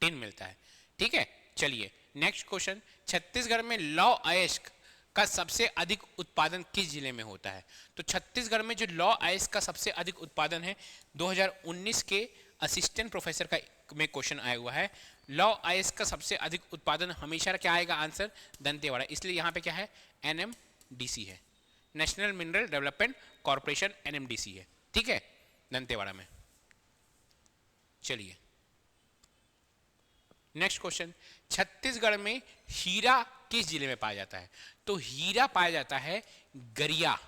टिन मिलता है, ठीक है। चलिए नेक्स्ट क्वेश्चन, छत्तीसगढ़ में लौ अयस्क का सबसे अधिक उत्पादन किस जिले में होता है? तो छत्तीसगढ़ में जो लौ अयस्क का सबसे अधिक उत्पादन है, 2019 के असिस्टेंट प्रोफेसर का में क्वेश्चन आया हुआ है। लौ अयस्क का सबसे अधिक उत्पादन हमेशा क्या आएगा आंसर? दंतेवाड़ा। इसलिए यहाँ पे क्या है, एनएमडीसी है, national mineral development corporation, NMDC है, ठीक है, दंतेवाड़ा में। चलिए नेक्स्ट क्वेश्चन, छत्तीसगढ़ में हीरा किस जिले में पाया जाता है? तो हीरा पाया जाता है गरिया,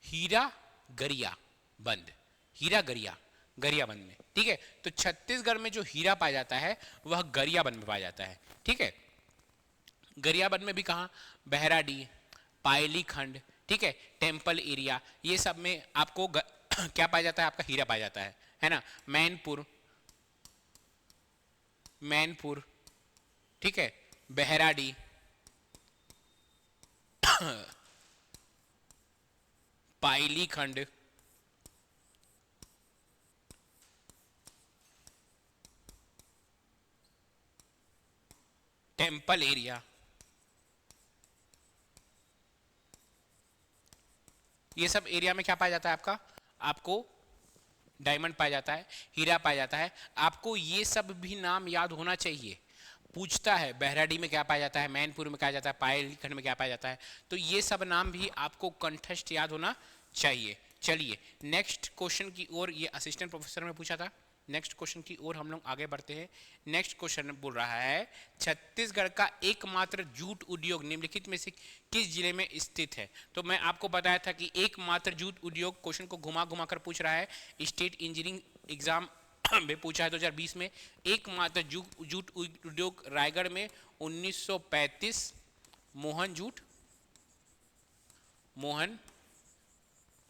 हीरा गरिया बंद, हीरा गरिया, गरियाबंद में, ठीक है। तो छत्तीसगढ़ में जो हीरा पाया जाता है वह गरियाबंद में पाया जाता है, ठीक है। गरियाबंद में भी कहाँ, बहराडी, पायली खंड, ठीक है, टेम्पल एरिया, ये सब में आपको क्या पाया जाता है? आपका हीरा पाया जाता है ना। मैनपुर, मैनपुर, ठीक है, बहराडी, पायली खंड, टेम्पल एरिया, ये सब एरिया में क्या पाया जाता है आपका? आपको डायमंड पाया जाता है, हीरा पाया जाता है। आपको ये सब भी नाम याद होना चाहिए, पूछता है बहराडी में क्या पाया जाता है, मैनपुर में क्या जाता है, पायल खंड में क्या पाया जाता है, तो ये सब नाम भी आपको कंठस्थ याद होना चाहिए। चलिए नेक्स्ट क्वेश्चन की ओर, ये असिस्टेंट प्रोफेसर में पूछा था, नेक्स्ट क्वेश्चन की ओर हम लोग आगे बढ़ते हैं। नेक्स्ट क्वेश्चन बोल रहा है, छत्तीसगढ़ का एकमात्र जूट उद्योग निम्नलिखित में से किस जिले में स्थित है? तो मैं आपको बताया था कि एकमात्र जूट उद्योग, क्वेश्चन को घुमा घुमा कर पूछ रहा है, स्टेट इंजीनियरिंग एग्जाम में पूछा है 2020 में। एकमात्र जूट उद्योग रायगढ़ में 1935 मोहन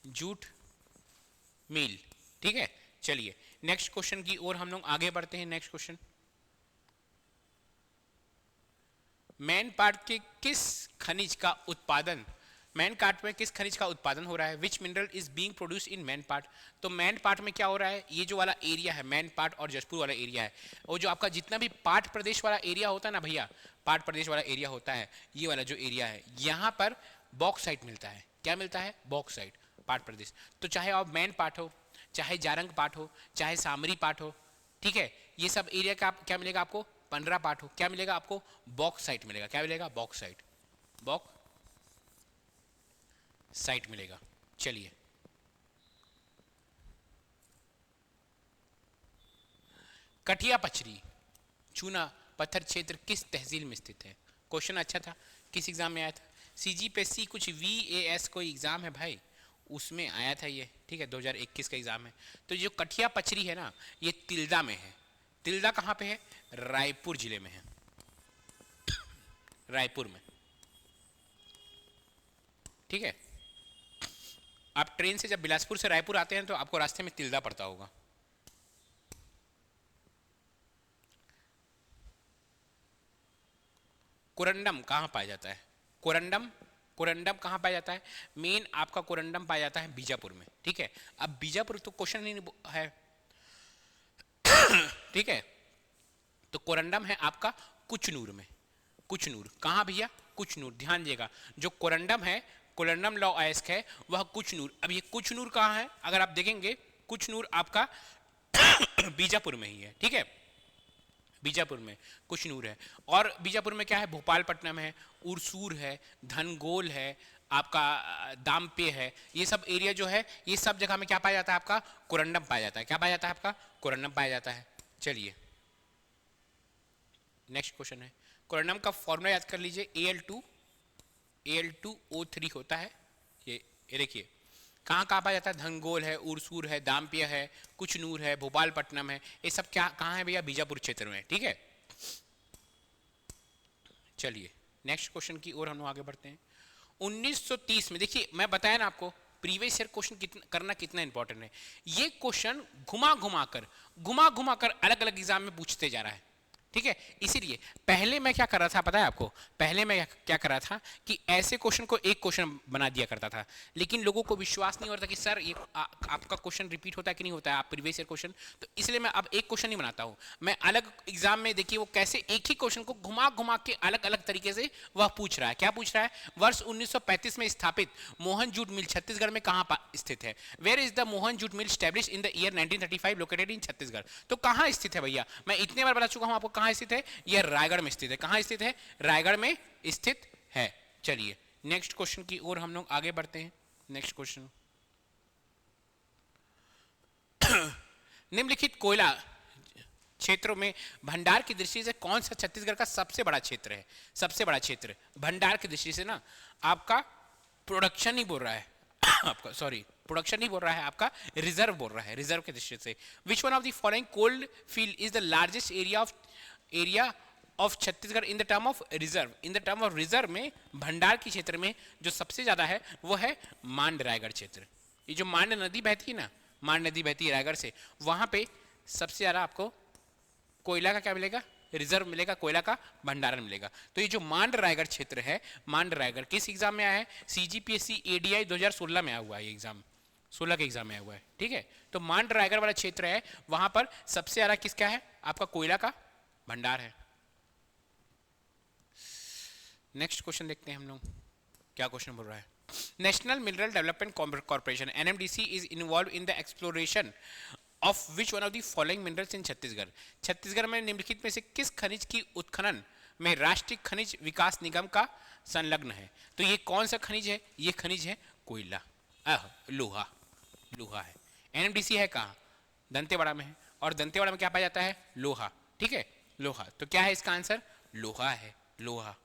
जूट मिल, ठीक है, चलिए नेक्स्ट क्वेश्चन की ओर हम लोग आगे बढ़ते हैं। नेक्स्ट क्वेश्चन, मैन पार्ट के किस खनिज का उत्पादन, मैन पार्ट में किस खनिज का उत्पादन हो रहा है? Which mineral is being produce in man part. तो मैन पार्ट में क्या हो रहा है, ये जो वाला एरिया है मैन पार्ट और जशपुर वाला एरिया है, और जो आपका जितना भी पाट प्रदेश वाला एरिया होता है ना भैया, पाट प्रदेश वाला एरिया होता है, ये वाला जो एरिया है, यहाँ पर बॉक्साइट मिलता है। क्या मिलता है? बॉक्साइट, पाट प्रदेश। तो चाहे आप मैन पार्ट हो, चाहे जारंग पाट हो, चाहे सामरी पाट हो, ठीक है, ये सब एरिया का क्या मिलेगा आपको? 15 पार्ट हो, क्या मिलेगा आपको? बॉक्साइट मिलेगा। क्या मिलेगा? बॉक्साइट, बॉक्साइट मिलेगा। चलिए, कठिया पचरी चूना पत्थर क्षेत्र किस तहसील में स्थित है? क्वेश्चन अच्छा था, किस एग्जाम में आया था? CGPSC कुछ VAS कोई एग्जाम है भाई, उसमें आया था ये, ठीक है, 2021 का एग्जाम है। तो जो कठिया पचरी है ना, ये तिल्दा में है। तिल्दा कहाँ पे है? रायपुर जिले में है, रायपुर में, ठीक है। आप ट्रेन से जब बिलासपुर से रायपुर आते हैं तो आपको रास्ते में तिल्दा पड़ता होगा। कोरंडम कहाँ पाया जाता है? कोरंडम, कोरंडम कहाँ पाया जाता है? मेन आपका कोरंडम पाया जाता है बीजापुर में, ठीक है। अब बीजापुर तो क्वेश्चन नहीं है, ठीक है। तो कोरंडम है आपका कुचनूर में। कुचनूर कहाँ भैया? कुचनूर, ध्यान दिएगा, जो कोरंडम है, कोरंडम लॉ अयस्क है, वह कुचनूर। अब ये कुचनूर कहाँ है? अगर आप देखेंगे, कुचनूर आपका बीजापुर में ही है, ठीक है, बीजापुर में कुचनूर है। और बीजापुर में क्या है? भोपालपट्टनम है, उरसूर है, धनगोल है, आपका दामपे है। ये सब एरिया जो है, ये सब जगह में क्या पाया जाता है? आपका कोरंडम पाया जाता है। क्या पाया जाता है? आपका कोरंडम पाया जाता है। चलिए नेक्स्ट क्वेश्चन है, कोरंडम का फॉर्मूला याद कर लीजिए, Al2O3 होता है। ये देखिए कहाँ कहाँ पाया जाता है? धनगोल है, उरसूर है, दामपिया है, कुचनूर है, भोपालपट्टनम है, ये सब क्या कहाँ है भैया? बीजापुर क्षेत्र में, ठीक है। चलिए नेक्स्ट क्वेश्चन की ओर हम लोग आगे बढ़ते हैं। 1930 में, देखिए मैं बताया ना आपको, प्रीवियस ईयर क्वेश्चन करना कितना इंपॉर्टेंट है। ये क्वेश्चन घुमा घुमा कर अलग अलग एग्जाम में पूछते जा रहा है, ठीक है। इसीलिए पहले मैं क्या कर रहा था पता है आपको? पहले मैं क्या कर रहा था कि ऐसे क्वेश्चन को एक क्वेश्चन बना दिया करता था, लेकिन लोगों को विश्वास नहीं होता कि सर ये आपका क्वेश्चन रिपीट होता है कि नहीं होता है, आप प्रीवियस ईयर क्वेश्चन। तो इसलिए मैं अब एक क्वेश्चन नहीं बनाता हूं, मैं अलग एग्जाम में, देखिए वो कैसे एक ही क्वेश्चन को घुमा घुमा के अलग अलग तरीके से वह पूछ रहा है। क्या पूछ रहा है? वर्ष 1935 में स्थापित मोहन जूट मिल छत्तीसगढ़ में कहाँ स्थित है? Where is the Mohan jute mill establish in the year 1935 located in Chhattisgarh. तो कहाँ स्थित है भैया? मैं इतने बार बता चुका हूं आपको, कहाँ स्थित है? यह रायगढ़ में स्थित है। कहां स्थित है? रायगढ़ में स्थित है। चलिए नेक्स्ट क्वेश्चन की ओर हम लोग आगे बढ़ते हैं। नेक्स्ट क्वेश्चन, निम्नलिखित कोयला क्षेत्रों में भंडार की दृष्टि से कौन सा छत्तीसगढ़ का सबसे बड़ा क्षेत्र है? सबसे बड़ा क्षेत्र भंडार की दृष्टि से ना, आपका प्रोडक्शन ही बोल रहा है आपका, सॉरी प्रोडक्शन नहीं बोल रहा है, आपका रिजर्व बोल रहा है, रिजर्व की दृष्टि से। Which one of the following cold field is the largest area of Chhattisgarh in the term of reserve? In the term of reserve में भंडार के क्षेत्र में जो सबसे ज्यादा है वो है मांड रायगढ़ क्षेत्र। ये जो मांड नदी बहती है ना, मांड नदी बहती है रायगढ़ से, वहां पे सबसे ज्यादा आपको कोयला का क्या मिलेगा? रिजर्व मिलेगा, कोयला का भंडारण मिलेगा। तो ये जो मांड रायगढ़ क्षेत्र है, मांड रायगढ़ किस एग्जाम में आया है? CGPSC ADI 2016 में आया हुआ है, ये एग्जाम 16 के एग्जाम में आया हुआ है, ठीक है। तो मांड रायगढ़ वाला क्षेत्र है, वहां पर सबसे ज्यादा किसका है? आपका कोयला का भंडार है। नेक्स्ट क्वेश्चन देखते हैं हम लोग, क्या क्वेश्चन बोल रहा है। National mineral development corporation NMDC is involve in the exploration of which one of the following minerals in Chhattisgarh? Chhattisgarh में निम्नलिखित में से किस खनिज की उत्खनन में राष्ट्रीय खनिज विकास निगम का संलग्न है? तो ये कौन सा खनिज है? ये खनिज है कोयला, लोहा, लोहा है। NMDC है कहाँ? दंतेवाड़ा में है, और दंतेवाड़ा में क्या पाया जाता है? लोहा, ठीक है, लोहा। तो क्या है इसका आंसर? लोहा है, लोहा।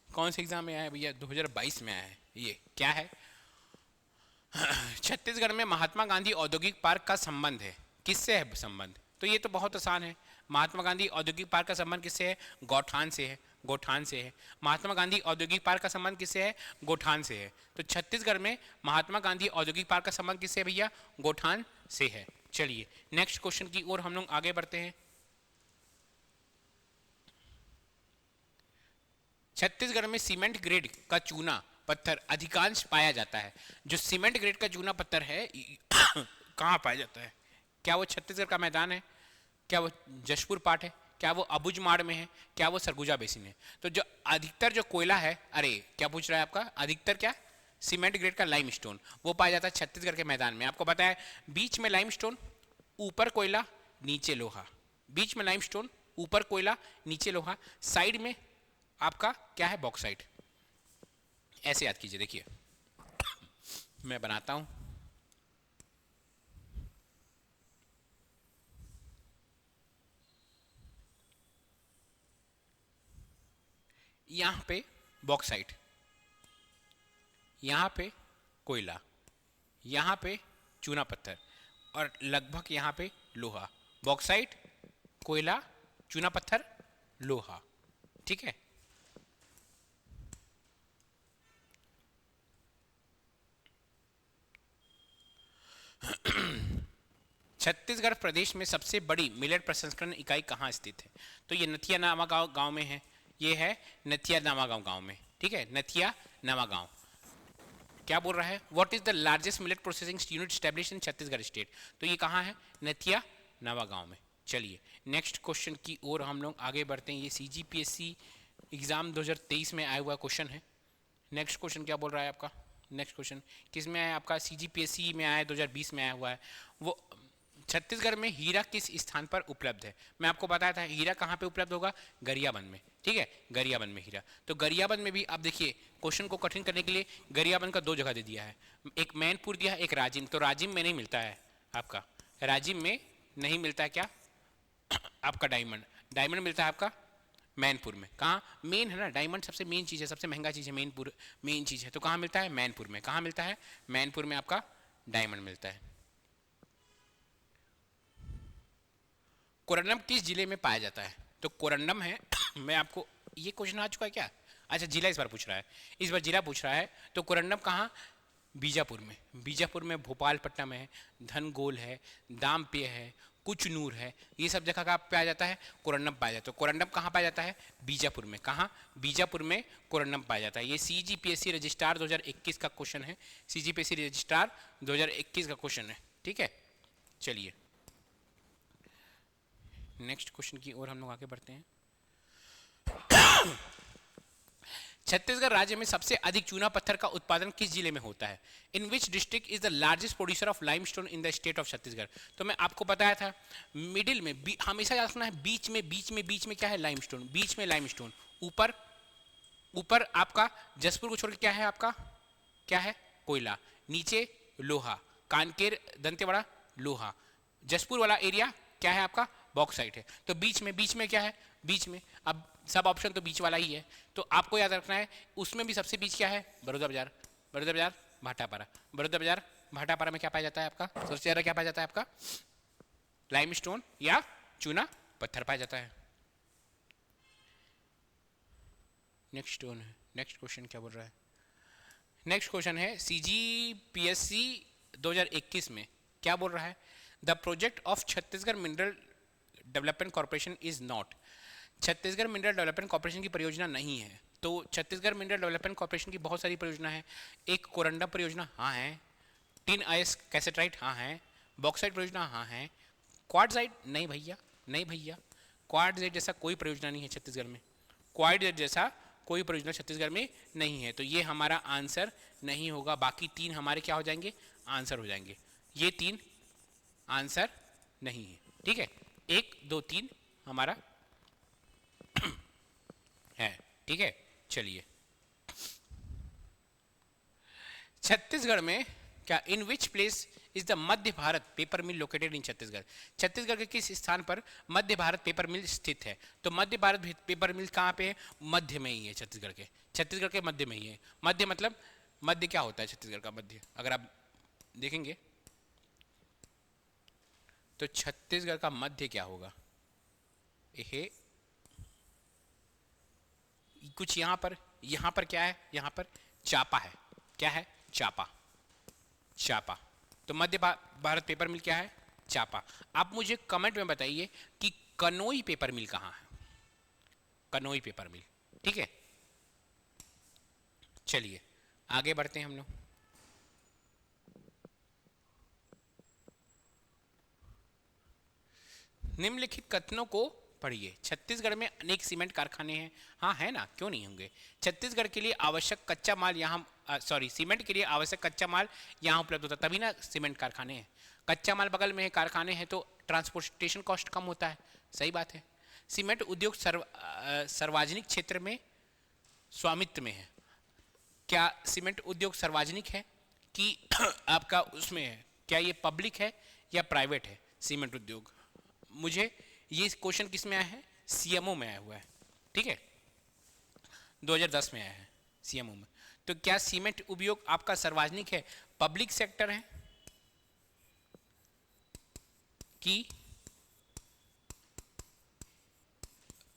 कौन से एग्जाम में आया है भैया? 2022 में आया है। ये क्या है? छत्तीसगढ़ में महात्मा गांधी औद्योगिक पार्क का संबंध है, किससे है संबंध? तो ये तो बहुत आसान है। महात्मा गांधी औद्योगिक पार्क का संबंध किससे है? गौठान से है, गोठान से है। महात्मा गांधी औद्योगिक पार्क का संबंध किससे है? गोठान से है। तो छत्तीसगढ़ में महात्मा गांधी औद्योगिक पार्क का संबंध किससे है भैया? गोठान से है। चलिए नेक्स्ट क्वेश्चन की ओर हम लोग आगे बढ़ते हैं। छत्तीसगढ़ में सीमेंट ग्रेड का चूना पत्थर अधिकांश पाया जाता है। जो सीमेंट ग्रेड का चूना पत्थर है कहाँ पाया जाता है? क्या वो छत्तीसगढ़ का मैदान है? क्या वो जशपुर पाट है? क्या वो अबुझमाड़ में है? क्या वो सरगुजा बेसिन है? तो जो अधिकतर जो कोयला है, अरे क्या पूछ रहा है आपका? अधिकतर क्या? सीमेंट ग्रेड का लाइमस्टोन, वो पाया जाता है छत्तीसगढ़ के मैदान में। आपको पता है बीच में लाइमस्टोन, ऊपर कोयला, नीचे लोहा। बीच में लाइमस्टोन, ऊपर कोयला, नीचे लोहा। साइड में आपका क्या है? बॉक्साइट। ऐसे याद कीजिए। देखिए मैं बनाता हूं। यहां पे बॉक्साइट, यहां पे कोयला, यहां पे चूना पत्थर और लगभग यहां पे लोहा। बॉक्साइट, कोयला, चूना पत्थर, लोहा। ठीक है। छत्तीसगढ़ प्रदेश में सबसे बड़ी मिलेट प्रसंस्करण इकाई कहाँ स्थित है? तो ये नथिया नामा गांव में है। ये है नथिया नामा गांव में। ठीक है, नथिया नामा गांव। क्या बोल रहा है? What is the largest millet processing unit establish in Chhattisgarh state? तो ये कहाँ है? नथिया नामा गांव में। चलिए नेक्स्ट क्वेश्चन की ओर हम लोग आगे बढ़ते हैं। ये CGPSC एग्जाम 2023 में आया हुआ क्वेश्चन है। नेक्स्ट क्वेश्चन क्या बोल रहा है आपका? नेक्स्ट क्वेश्चन किस में आया आपका? CGPSC में आया, 2020 में आया हुआ है। वो छत्तीसगढ़ में हीरा किस स्थान पर उपलब्ध है? मैं आपको बताया था हीरा कहाँ पे उपलब्ध होगा? गरियाबंद में। ठीक है, गरियाबंद में हीरा। तो गरियाबंद में भी आप देखिए, क्वेश्चन को कठिन करने के लिए गरियाबंद का 2 जगह दे दिया है। एक मैनपुर दिया है, एक राजिम। तो राजिम में नहीं मिलता है आपका, राजिम में नहीं मिलता है क्या आपका डायमंड? डायमंड मिलता है आपका मैनपुर में। कहाँ? मेन है ना, डायमंड सबसे मेन चीज़ है, सबसे महंगा चीज़ है, मैनपुर मेन चीज़ है। तो कहाँ मिलता है? मैनपुर में। कहाँ मिलता है? मैनपुर में आपका डायमंड मिलता है। कोरंडम किस जिले में पाया जाता है? तो कोरंडम है मैं आपको, ये क्वेश्चन आ चुका है क्या? अच्छा, जिला इस बार पूछ रहा है, इस बार जिला पूछ रहा है। तो कोरंडम कहाँ? बीजापुर में। बीजापुर में भोपालपट्टनम है, धनगोल है, दामपेय है, कुचनूर है। ये सब जगह का पाया जाता है, कोरंडम पाया जाता है। कोरंडम कहाँ पाया जाता है? बीजापुर में। कहाँ? बीजापुर में कोरंडम पाया जाता है। ये CGPSC रजिस्ट्रार 2021 का क्वेश्चन है। CGPSC रजिस्ट्रार 2021 का क्वेश्चन है। ठीक है, चलिए नेक्स्ट क्वेश्चन की ओर हम लोग आगे बढ़ते हैं। छत्तीसगढ़ राज्य में सबसे अधिक चूना पत्थर का उत्पादन किस जिले में होता है? In which district is the largest producer of limestone in the state of Chhattisgarh? तो मैं आपको बताया था मिडिल में, हमेशा याद रखना है, बीच में क्या है? लाइमस्टोन। बीच में लाइमस्टोन, ऊपर ऊपर आपका जसपुर को छोड़ क्या है आपका? क्या है? कोयला। नीचे लोहा, कानकेर, दंतेवाड़ा, लोहा। जसपुर वाला एरिया क्या है आपका? बॉक्साइट है। तो बीच में क्या है? बीच में, अब सब ऑप्शन तो बीच वाला ही है। तो आपको याद रखना है उसमें भी सबसे बीच क्या है? बड़ौदा बाजार। बड़ौदा बाजार, भाटापारा। बड़ौदा बाजार, भाटापारा में क्या पाया जाता है आपका? सबसे ज्यादा क्या पाया जाता है आपका? लाइमस्टोन या चूना पत्थर पाया जाता है। नेक्स्ट क्वेश्चन क्या बोल रहा है? नेक्स्ट क्वेश्चन है CGPSC 2021 में क्या बोल रहा है? The project of Chhattisgarh mineral development corporation is not. Chhattisgarh mineral development corporation की परियोजना नहीं है। तो छत्तीसगढ़ मिनरल डेवलपमेंट कॉर्पोरेशन की बहुत सारी परियोजना है। एक कोरंडा परियोजना हाँ है, टिन आयस कैसेट्राइट हाँ है, बॉक्साइट परियोजना हाँ है, क्वार्टजाइट नहीं भैया, नहीं भैया, क्वार्टजाइट जैसा कोई परियोजना नहीं है छत्तीसगढ़ में। क्वार्टजाइट जैसा कोई परियोजना छत्तीसगढ़ में नहीं है। तो ये हमारा आंसर नहीं होगा। बाकी 3 हमारे क्या हो जाएंगे? आंसर हो जाएंगे। ये 3 आंसर नहीं है। ठीक है, 1 2 3 हमारा है। ठीक है, चलिए छत्तीसगढ़ में क्या, in which place is the Madhya Bharat paper mill located in Chhattisgarh? Chhattisgarh के किस स्थान पर मध्य भारत पेपर मिल स्थित है? तो मध्य भारत पेपर मिल कहाँ पे है? मध्य में ही है छत्तीसगढ़ के। छत्तीसगढ़ के मध्य में ही है। मध्य मतलब, मध्य क्या होता है छत्तीसगढ़ का? मध्य अगर आप देखेंगे तो छत्तीसगढ़ का मध्य क्या होगा? ये कुछ यहाँ पर क्या है? यहाँ पर चापा है। क्या है? चापा। चापा। तो मध्य भारत पेपर मिल क्या है? चापा। आप मुझे कमेंट में बताइए कि कनोई पेपर मिल कहाँ है? कनोई पेपर मिल। ठीक है, चलिए आगे बढ़ते हैं हम लोग। निम्नलिखित कथनों को पढ़िए। छत्तीसगढ़ में अनेक सीमेंट कारखाने हैं। हाँ है ना, क्यों नहीं होंगे। छत्तीसगढ़ के लिए आवश्यक कच्चा माल यहाँ सीमेंट के लिए आवश्यक कच्चा माल यहाँ उपलब्ध होता, तभी ना सीमेंट कारखाने हैं। कच्चा माल बगल में है, कारखाने हैं तो ट्रांसपोर्टेशन कॉस्ट कम होता है। सही बात है। सीमेंट उद्योग सार्वजनिक क्षेत्र में स्वामित्व में है। क्या सीमेंट उद्योग सार्वजनिक है कि आपका उसमें है? क्या ये पब्लिक है या प्राइवेट है सीमेंट उद्योग? मुझे ये क्वेश्चन किस में आया है? सीएमओ में आया हुआ है। ठीक है, 2010 में आया है सीएमओ में। तो क्या सीमेंट उद्योग आपका सार्वजनिक है, पब्लिक सेक्टर है कि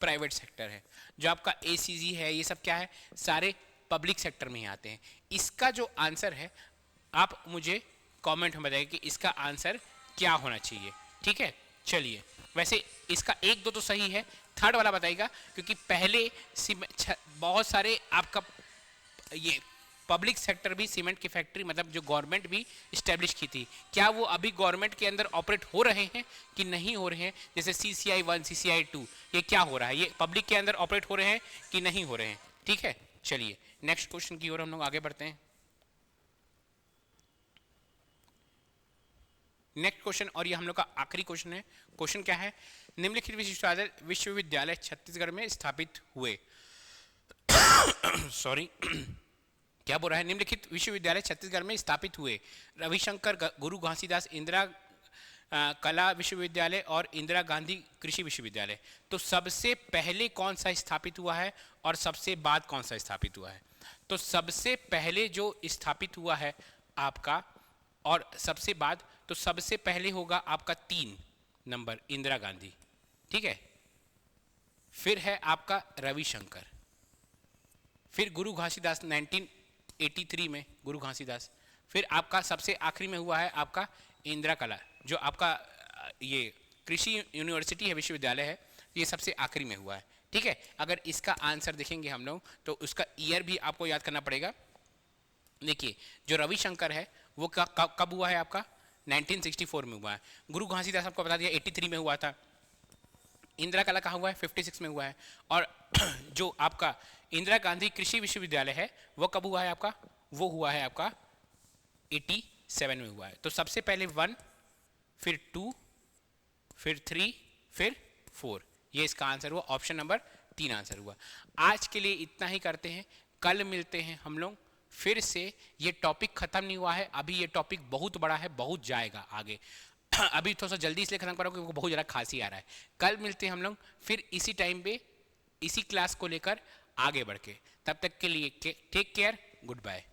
प्राइवेट सेक्टर है? जो आपका एसीजी है, ये सब क्या है? सारे पब्लिक सेक्टर में ही आते हैं। इसका जो आंसर है आप मुझे कमेंट में बताइए कि इसका आंसर क्या होना चाहिए। ठीक है, चलिए। वैसे इसका एक दो तो सही है, थर्ड वाला बताइएगा, क्योंकि पहले बहुत सारे आपका ये पब्लिक सेक्टर भी सीमेंट की फैक्ट्री मतलब जो गवर्नमेंट भी इस्टेब्लिश की थी, क्या वो अभी गवर्नमेंट के अंदर ऑपरेट हो रहे हैं कि नहीं हो रहे हैं? जैसे CCI 1, CCI 2, ये क्या हो रहा है? ये पब्लिक के अंदर ऑपरेट हो रहे हैं कि नहीं हो रहे हैं? ठीक है, चलिए नेक्स्ट क्वेश्चन की ओर हम लोग आगे बढ़ते हैं। नेक्स्ट क्वेश्चन, और ये हम लोग का आखिरी क्वेश्चन है। क्वेश्चन क्या है? निम्नलिखित विश्वविद्यालय छत्तीसगढ़ में स्थापित हुए। सॉरी क्या बोल रहा है? निम्नलिखित विश्वविद्यालय छत्तीसगढ़ में स्थापित हुए। रविशंकर गुरु घासीदास इंदिरा कला विश्वविद्यालय और इंदिरा गांधी कृषि विश्वविद्यालय। तो सबसे पहले कौन सा स्थापित हुआ है और सबसे बाद कौन सा स्थापित हुआ है? तो सबसे पहले जो स्थापित हुआ है आपका और सबसे बाद, तो सबसे पहले होगा आपका 3 नंबर इंदिरा गांधी। ठीक है, फिर है आपका रविशंकर, फिर गुरु घासीदास 1983 में गुरु घासीदास, फिर आपका सबसे आखिरी में हुआ है आपका इंदिरा कला, जो आपका ये कृषि यूनिवर्सिटी है, विश्वविद्यालय है, ये सबसे आखिरी में हुआ है। ठीक है, अगर इसका आंसर देखेंगे हम लोग तो उसका ईयर भी आपको याद करना पड़ेगा। देखिए, जो रविशंकर है वो कब हुआ है आपका? 1964 में हुआ है। गुरु घासीदास आपको बता दिया 83 में हुआ था। इंदिरा कला कहाँ हुआ है? 56 में हुआ है। और जो आपका इंदिरा गांधी कृषि विश्वविद्यालय है वो कब हुआ है आपका? वो हुआ है आपका 87 में हुआ है। तो सबसे पहले 1, फिर 2, फिर 3, फिर 4, ये इसका आंसर हुआ। ऑप्शन नंबर 3 आंसर हुआ। आज के लिए इतना ही करते हैं, कल मिलते हैं हम लोग फिर से। ये टॉपिक खत्म नहीं हुआ है अभी, ये टॉपिक बहुत बड़ा है, बहुत जाएगा आगे। अभी थोड़ा सा जल्दी इसलिए खत्म करो क्योंकि बहुत ज़्यादा खांसी आ रहा है। कल मिलते हैं हम लोग फिर इसी टाइम पे इसी क्लास को लेकर आगे बढ़ के। तब तक के लिए टेक केयर, गुड बाय।